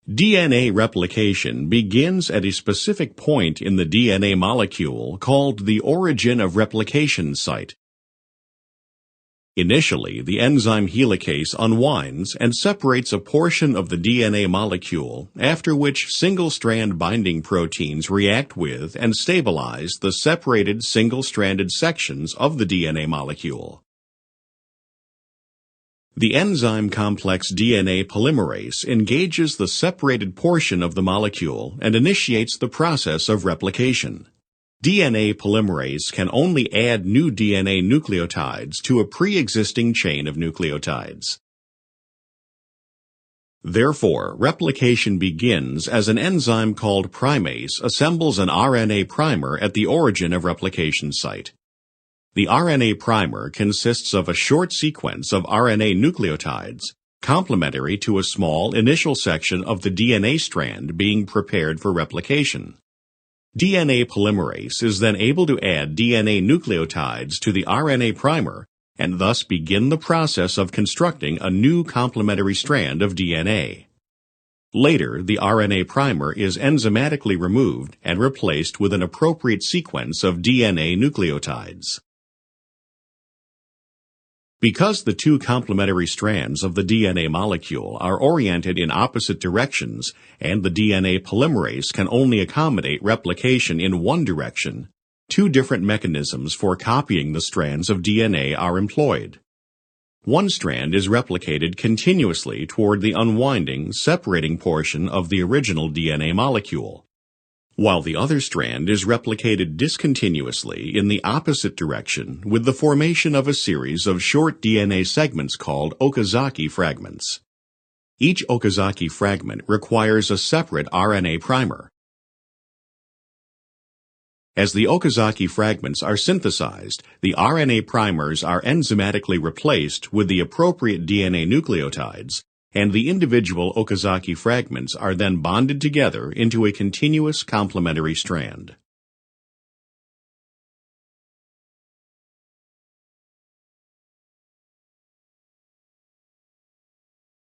DNA replication begins at a specific point in the DNA molecule called the origin of replication site. Initially, the enzyme helicase unwinds and separates a portion of the DNA molecule, after which single-strand binding proteins react with and stabilize the separated single-stranded sections of the DNA molecule. The enzyme complex DNA polymerase engages the separated portion of the molecule and initiates the process of replication. DNA polymerase can only add new DNA nucleotides to a pre-existing chain of nucleotides. Therefore, replication begins as an enzyme called primase assembles an RNA primer at the origin of replication site. The RNA primer consists of a short sequence of RNA nucleotides, complementary to a small initial section of the DNA strand being prepared for replication. DNA polymerase is then able to add DNA nucleotides to the RNA primer and thus begin the process of constructing a new complementary strand of DNA. Later, the RNA primer is enzymatically removed and replaced with an appropriate sequence of DNA nucleotides. Because the two complementary strands of the DNA molecule are oriented in opposite directions and the DNA polymerase can only accommodate replication in one direction, two different mechanisms for copying the strands of DNA are employed. One strand is replicated continuously toward the unwinding, separating portion of the original DNA molecule, while the other strand is replicated discontinuously in the opposite direction with the formation of a series of short DNA segments called Okazaki fragments. Each Okazaki fragment requires a separate RNA primer. As the Okazaki fragments are synthesized, the RNA primers are enzymatically replaced with the appropriate DNA nucleotides, and the individual Okazaki fragments are then bonded together into a continuous complementary strand.